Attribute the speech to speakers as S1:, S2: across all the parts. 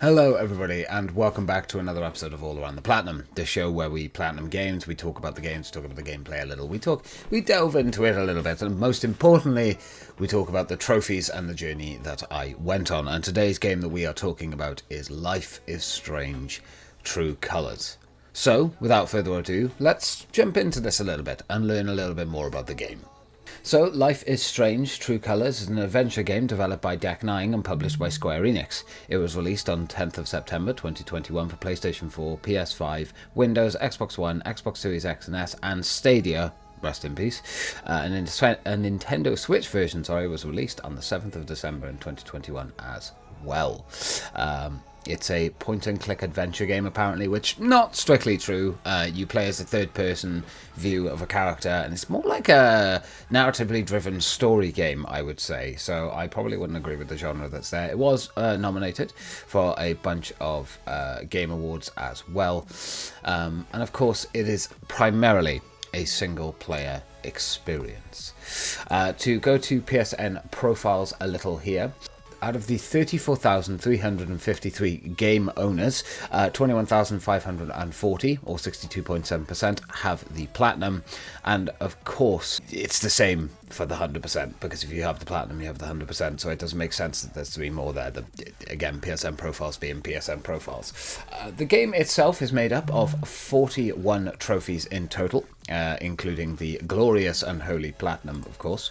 S1: Hello everybody and welcome back to another episode of All Around the Platinum, the show where we platinum games, we talk about the games, talk about the gameplay a little, we delve into it a little bit, and most importantly, we talk about the trophies and the journey that I went on. And today's game that we are talking about is Life is Strange: True Colors. So, without further ado, let's jump into this a little bit and learn a little bit more about the game. So, Life is Strange: True Colors is an adventure game developed by Deck 9 and published by Square Enix. It was released on 10th of September 2021 for PlayStation 4, PS5, Windows, Xbox One, Xbox Series X and S, and Stadia. Rest in peace. A Nintendo Switch version, was released on the 7th of December in 2021 as well. It's a point-and-click adventure game, apparently, which not strictly true. You play as a third-person view of a character, and it's more like a narratively driven story game, I would say. So I probably wouldn't agree with the genre that's there. It was nominated for a bunch of game awards as well. And of course, it is primarily a single-player experience. To go to PSN profiles a little here. Out of the 34,353 game owners, 21,540, or 62.7%, have the platinum. And of course, it's the same for the 100%, because if you have the platinum, you have the 100%, so it doesn't make sense that there's 3 more there. Again, PSN profiles being PSN profiles. The game itself is made up of 41 trophies in total, including the glorious Unholy Platinum, of course.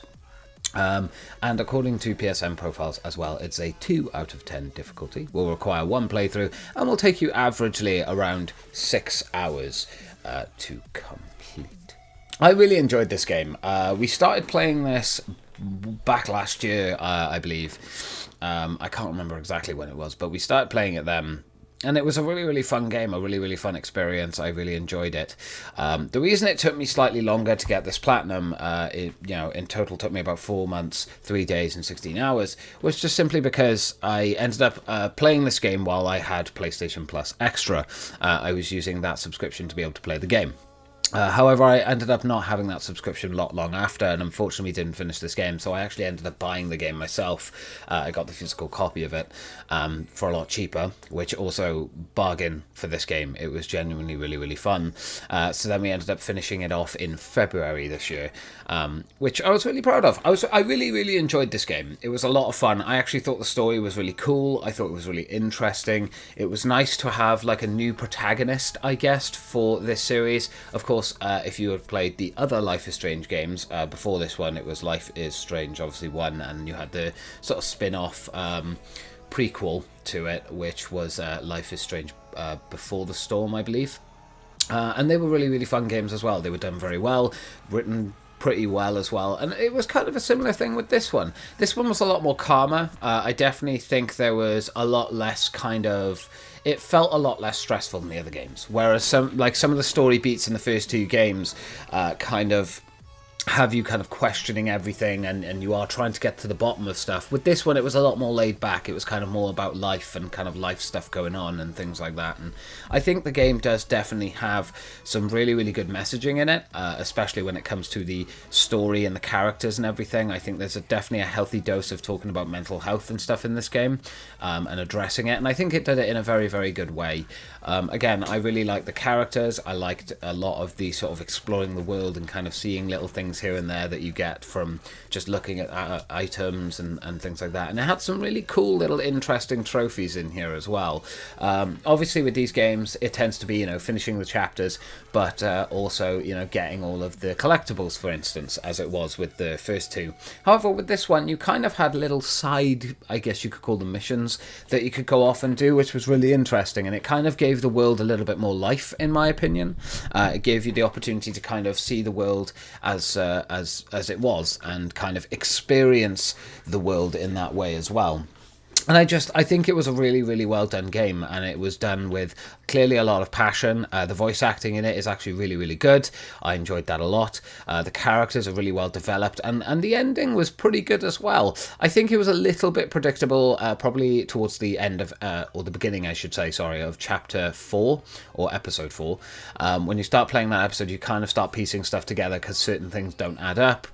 S1: And according to PSN profiles as well, it's a 2 out of 10 difficulty, will require 1 playthrough, and will take you averagely around 6 hours to complete. I really enjoyed this game. We started playing this back last year, I believe. I can't remember exactly when it was, but we started playing it then. And it was a really, really fun game, a really, really fun experience. I really enjoyed it. The reason it took me slightly longer to get this platinum, in total took me about 4 months, 3 days and 16 hours, was just simply because I ended up playing this game while I had PlayStation Plus Extra. I was using that subscription to be able to play the game. However, I ended up not having that subscription not long after, and unfortunately didn't finish this game, so I actually ended up buying the game myself. I got the physical copy of it for a lot cheaper, which also bargain for this game. It was genuinely really, really fun. So then we ended up finishing it off in February this year, which I was really proud of. I really, really enjoyed this game. It was a lot of fun. I actually thought the story was really cool. I thought it was really interesting. It was nice to have like a new protagonist, I guess, for this series. Of course, if you had played the other Life is Strange games before this one, it was Life is Strange, obviously, 1, and you had the sort of spin-off prequel to it, which was Life is Strange Before the Storm, I believe. And they were really, really fun games as well. They were done very well, written pretty well as well, and it was kind of a similar thing with this one. This one was a lot more calmer. I definitely think there was a lot less it felt a lot less stressful than the other games, whereas some of the story beats in the first 2 games kind of have you kind of questioning everything, and you are trying to get to the bottom of stuff. With this one, it was a lot more laid back. It was kind of more about life and kind of life stuff going on and things like that. And I think the game does definitely have some really, really good messaging in it, especially when it comes to the story and the characters and everything. I think there's definitely a healthy dose of talking about mental health and stuff in this game, and addressing it. And I think it did it in a very, very good way. Again, I really liked the characters. I liked a lot of the sort of exploring the world and kind of seeing little things here and there that you get from just looking at items and things like that. And it had some really cool little interesting trophies in here as well. Obviously with these games, it tends to be, finishing the chapters, but also, getting all of the collectibles, for instance, as it was with the first 2. However, with this one, you kind of had little side, I guess you could call them missions, that you could go off and do, which was really interesting, and it kind of gave the world a little bit more life, in my opinion. It gave you the opportunity to kind of see the world as it was, and kind of experience the world in that way as well. And I think it was a really, really well done game, and it was done with clearly a lot of passion. The voice acting in it is actually really, really good. I enjoyed that a lot. The characters are really well developed, and the ending was pretty good as well. I think it was a little bit predictable, probably towards the end of, or the beginning, I should say, of chapter 4, or episode 4. When you start playing that episode, you kind of start piecing stuff together because certain things don't add up.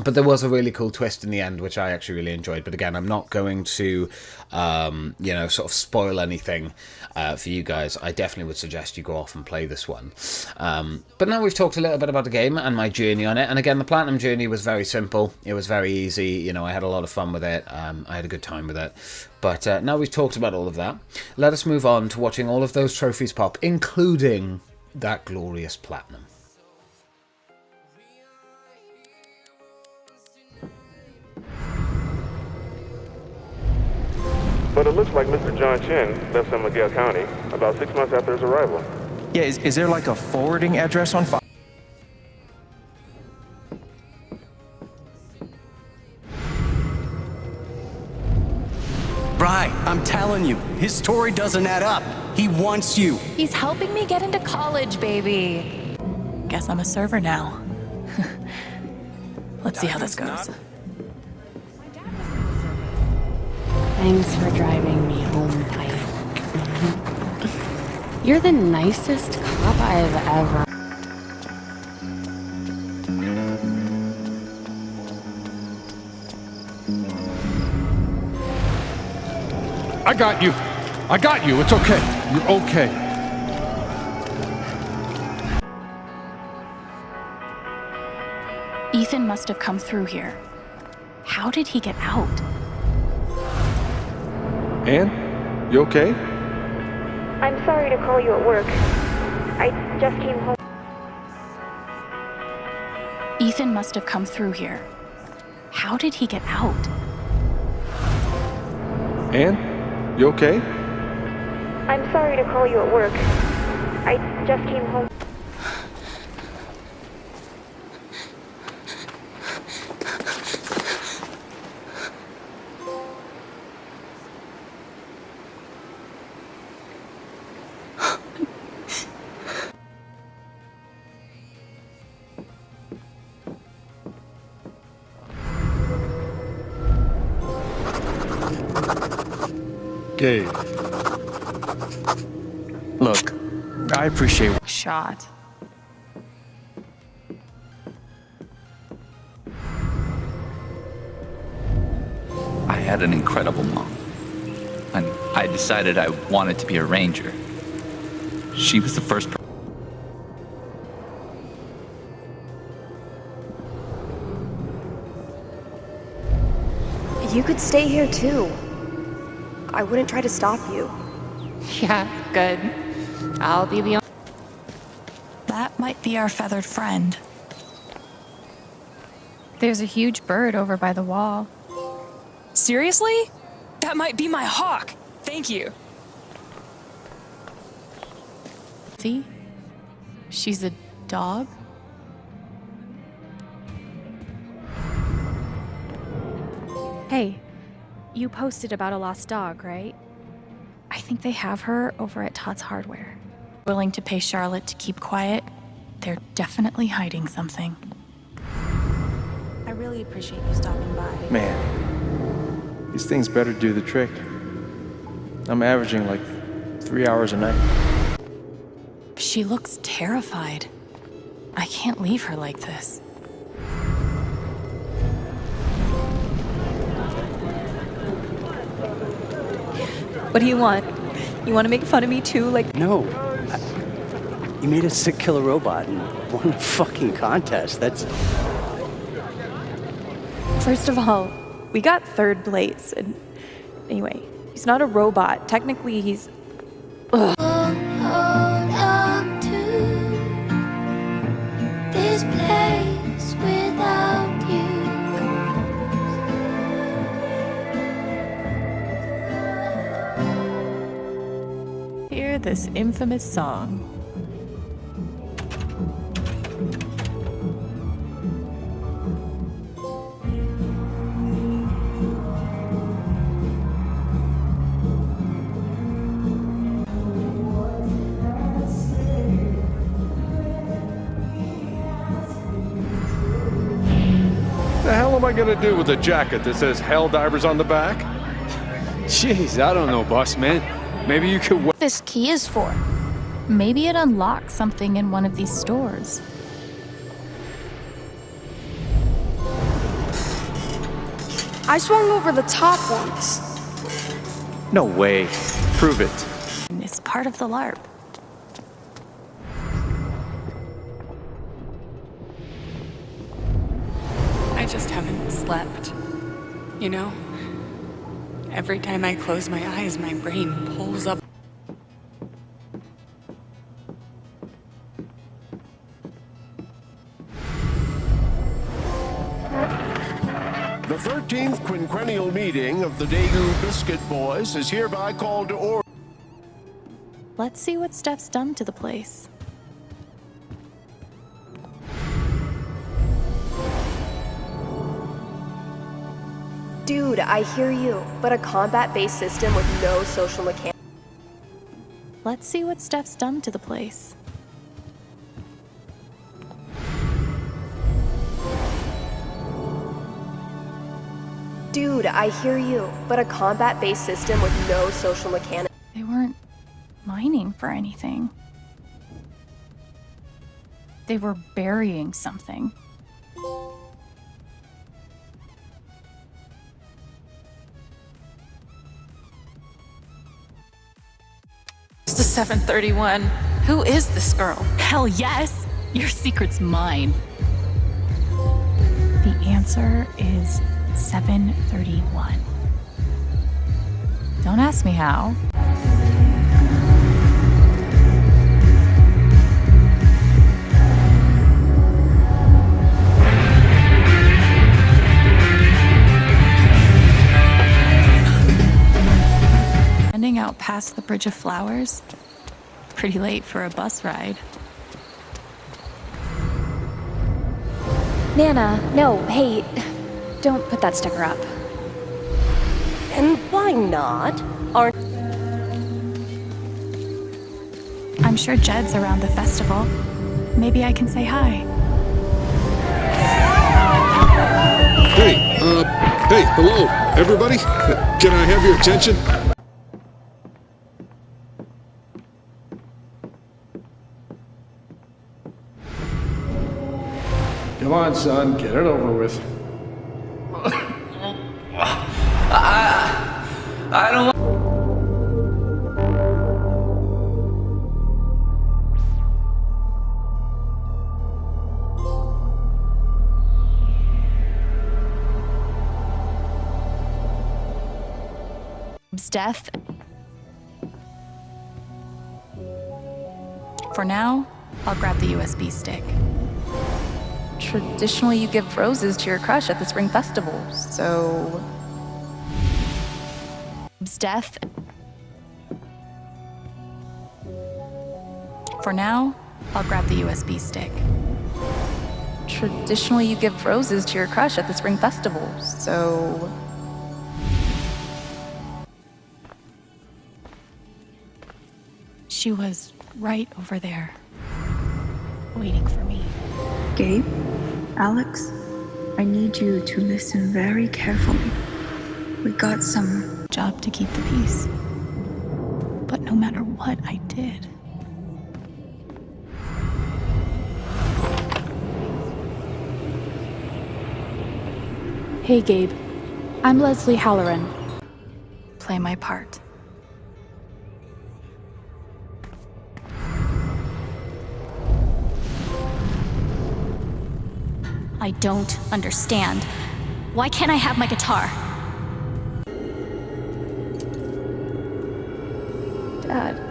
S1: But there was a really cool twist in the end, which I actually really enjoyed. But again, I'm not going to, sort of spoil anything for you guys. I definitely would suggest you go off and play this one. But now we've talked a little bit about the game and my journey on it. And again, the Platinum journey was very simple. It was very easy. I had a lot of fun with it. I had a good time with it. But now we've talked about all of that, let us move on to watching all of those trophies pop, including that glorious Platinum.
S2: But it looks like Mr. John Chen left San Miguel County about 6 months after his arrival.
S3: Yeah, is there like a forwarding address on file?
S4: Bri, I'm telling you, his story doesn't add up. He wants you.
S5: He's helping me get into college, baby. Guess I'm a server now. Let's see how this goes.
S6: Thanks for driving me home, Pike. You're the nicest cop I've ever...
S7: I got you. I got you. It's okay. You're okay.
S5: Ethan must have come through here. How did he get out?
S7: Ann, you okay?
S8: I'm sorry to call you at work. I just came home.
S5: Ethan must have come through here. How did he get out?
S7: Ann, you okay?
S8: I'm sorry to call you at work. I just came home.
S7: Gabe.
S3: Look, I appreciate...
S5: Shot.
S9: I had an incredible mom, and I decided I wanted to be a ranger. She was the first person.
S8: You could stay here too. I wouldn't try to stop you.
S5: Yeah, good. I'll be the only... That might be our feathered friend.
S10: There's a huge bird over by the wall.
S11: Seriously? That might be my hawk. Thank you.
S5: See? She's a dog?
S10: Hey, you posted about a lost dog, right? I think they have her over at Todd's Hardware.
S5: Willing to pay Charlotte to keep quiet? They're definitely hiding something.
S10: I really appreciate you stopping by.
S3: Man, these things better do the trick. I'm averaging like 3 hours a night.
S5: She looks terrified. I can't leave her like this.
S11: What do you want? You want to make fun of me too? Like,
S4: No. You made a sick killer robot and won a fucking contest. That's...
S11: first of all, we got third place. And anyway, he's not a robot. Technically, he's... Ugh.
S5: Hear this infamous song.
S7: The hell am I gonna do with a jacket that says Hell Divers on the back?
S12: Jeez, I don't know, boss man. Maybe you could...
S10: This key is for?
S5: Maybe it unlocks something in one of these stores.
S8: I swung over the top once.
S3: No way. Prove it.
S10: It's part of the LARP.
S13: I just haven't slept. You know? Every time I close my eyes, my brain pulls up.
S14: The 13th quinquennial meeting of the Daegu Biscuit Boys is hereby called to order.
S11: Let's see what Steph's done to the place.
S8: Dude, I hear you, but a combat-based system with no social mechanics.
S11: Let's see what Steph's done to the place.
S8: Dude, I hear you, but a combat-based system with no social mechanics.
S10: They weren't mining for anything. They were burying something.
S13: It's the 731. Who is this girl?
S10: Hell yes! Your secret's mine. The answer is 731. Don't ask me how. Heading out past the Bridge of Flowers. Pretty late for a bus ride.
S6: Nana, no, hey, don't put that sticker up.
S8: And why not? Aren't...
S10: I'm sure Jed's around the festival. Maybe I can say hi.
S7: Hey, hello, everybody. Can I have your attention?
S12: Come on, son, get it over with.
S9: I don't.
S10: Death. For now, I'll grab the USB stick.
S11: Traditionally, you give roses to your crush at the spring festival, so...
S10: Death. For now, I'll grab the USB stick.
S11: Traditionally, you give roses to your crush at the spring festival, so...
S10: She was right over there, waiting for me.
S15: Gabe, Alex, I need you to listen very carefully. We got some
S10: job to keep the peace. But no matter what I did,
S6: Hey, Gabe. I'm Leslie Halloran.
S10: play my part.
S16: I don't understand. Why can't I have my guitar?
S11: Dad.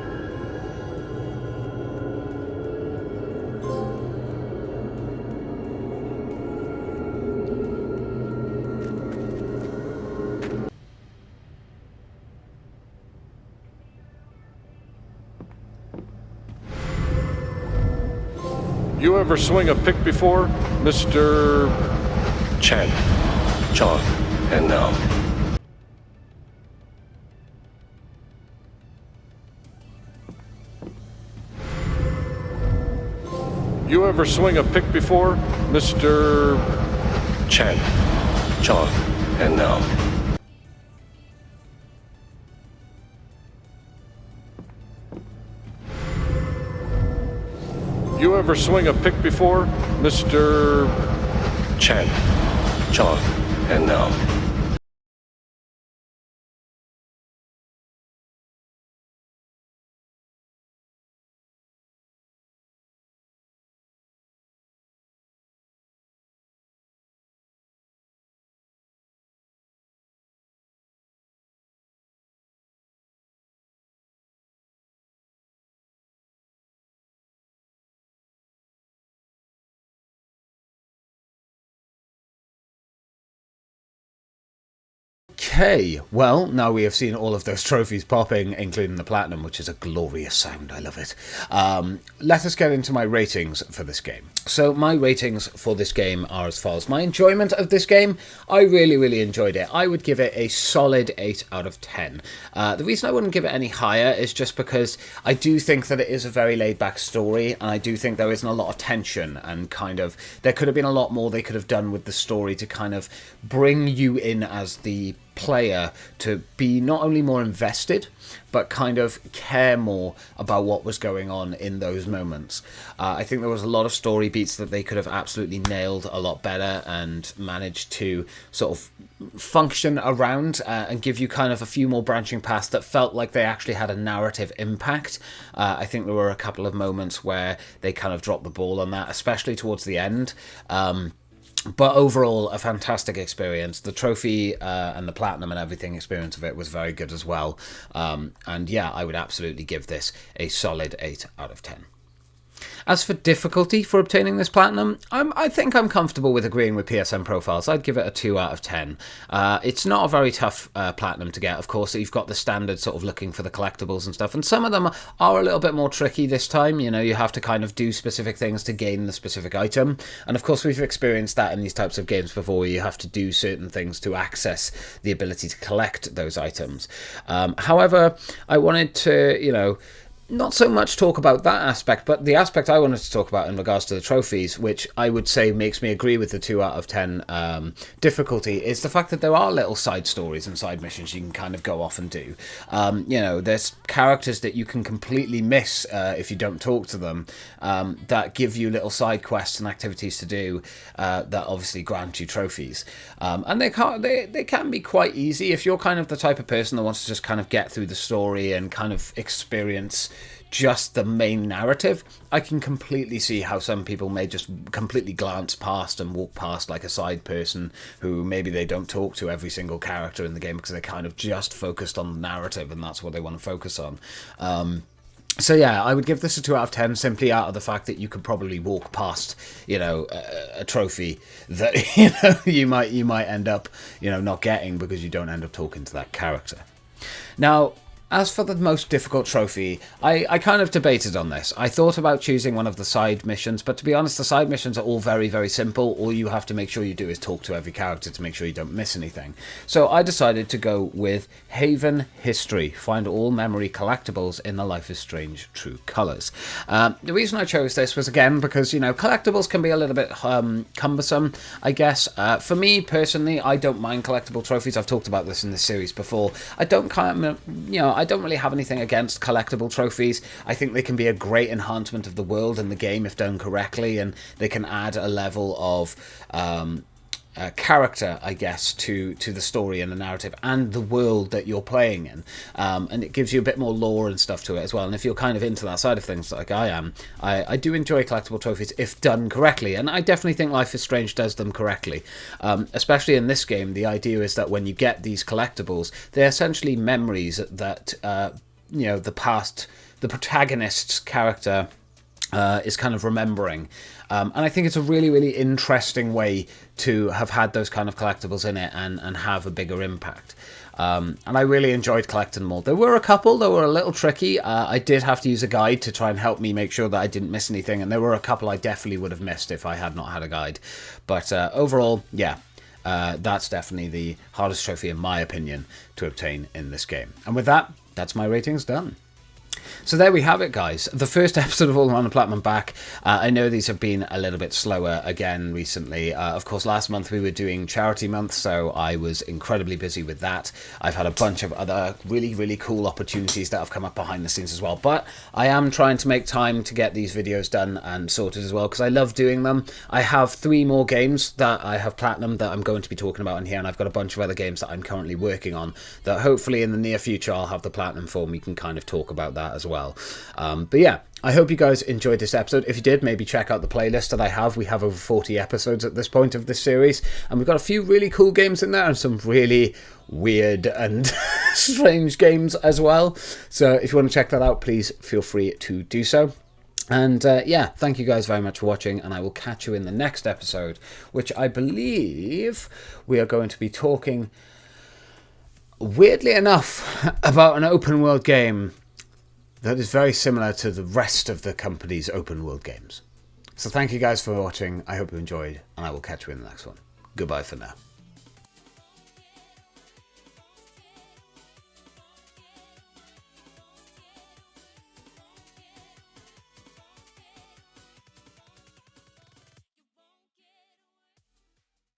S7: You ever swing a pick before, Mr.
S14: Chen, John, and now.
S7: You ever swing a pick before, Mr.
S14: Chen, John, and now.
S7: You ever swing a pick before, Mr.
S14: Chen, John, and now.
S1: Okay, well, now we have seen all of those trophies popping, including the platinum, which is a glorious sound. I love it. Let us get into my ratings for this game. So my ratings for this game are as follows. My enjoyment of this game, I really, really enjoyed it. I would give it a solid 8 out of 10. The reason I wouldn't give it any higher is just because I do think that it is a very laid-back story, and I do think there isn't a lot of tension, and kind of there could have been a lot more they could have done with the story to kind of bring you in as the player to be not only more invested but kind of care more about what was going on in those moments. I think there was a lot of story beats that they could have absolutely nailed a lot better and managed to sort of function around and give you kind of a few more branching paths that felt like they actually had a narrative impact. I think there were a couple of moments where they kind of dropped the ball on that, especially towards the end. But overall, a fantastic experience. The trophy and the platinum and everything experience of it was very good as well. And yeah, I would absolutely give this a solid 8 out of 10. As for difficulty for obtaining this platinum, I think I'm comfortable with agreeing with PSN Profiles. I'd give it a 2 out of 10. It's not a very tough platinum to get, of course. You've got the standard sort of looking for the collectibles and stuff, and some of them are a little bit more tricky this time. You know, you have to kind of do specific things to gain the specific item, and of course we've experienced that in these types of games before. You have to do certain things to access the ability to collect those items. However, I wanted to, you know, not so much talk about that aspect, but the aspect I wanted to talk about in regards to the trophies, which I would say makes me agree with the 2 out of 10 difficulty, is the fact that there are little side stories and side missions you can kind of go off and do. You know, there's characters that you can completely miss if you don't talk to them, that give you little side quests and activities to do that obviously grant you trophies. And they can be quite easy if you're kind of the type of person that wants to just kind of get through the story and kind of experience just the main narrative. I can completely see how some people may just completely glance past and walk past like a side person who maybe they don't talk to every single character in the game because they're kind of just focused on the narrative and that's what they want to focus on. So yeah, I would give this a 2 out of 10 simply out of the fact that you could probably walk past, you know, a trophy that you might end up, you know, not getting because you don't end up talking to that character. Now, as for the most difficult trophy, I kind of debated on this. I thought about choosing one of the side missions, but to be honest, the side missions are all very, very simple. All you have to make sure you do is talk to every character to make sure you don't miss anything. So I decided to go with Haven History. Find all memory collectibles in the Life is Strange True Colors. The reason I chose this was, again, because, you know, collectibles can be a little bit cumbersome, I guess. For me, personally, I don't mind collectible trophies. I've talked about this in this series before. I don't I don't really have anything against collectible trophies. I think they can be a great enhancement of the world and the game if done correctly, and they can add a level of character, I guess, to the story and the narrative and the world that you're playing in. And it gives you a bit more lore and stuff to it as well. And if you're kind of into that side of things like I am, I do enjoy collectible trophies if done correctly. And I definitely think Life is Strange does them correctly. Especially in this game, the idea is that when you get these collectibles, they're essentially memories that, you know, the protagonist's character is kind of remembering. And I think it's a really, really interesting way to have had those kind of collectibles in it and have a bigger impact. And I really enjoyed collecting them all. There were a couple that were a little tricky. I did have to use a guide to try and help me make sure that I didn't miss anything. And there were a couple I definitely would have missed if I had not had a guide. But overall, yeah, that's definitely the hardest trophy, in my opinion, to obtain in this game. And with that, that's my ratings done. So there we have it, guys. The first episode of All Around the Platinum back. I know these have been a little bit slower again recently. Of course, last month we were doing Charity Month, so I was incredibly busy with that. I've had a bunch of other really, really cool opportunities that have come up behind the scenes as well. But I am trying to make time to get these videos done and sorted as well, because I love doing them. I have 3 more games that I have Platinum that I'm going to be talking about in here, and I've got a bunch of other games that I'm currently working on that hopefully in the near future I'll have the Platinum for, and we can kind of talk about that as well. But yeah, I hope you guys enjoyed this episode. If you did, maybe check out the playlist that I have. We have over 40 episodes at this point of this series, and we've got a few really cool games in there and some really weird and strange games as well. So if you want to check that out, please feel free to do so. And yeah, thank you guys very much for watching, and I will catch you in the next episode, which I believe we are going to be talking weirdly enough, about an open world game that is very similar to the rest of the company's open world games. So thank you guys for watching. I hope you enjoyed, and I will catch you in the next one. Goodbye for now.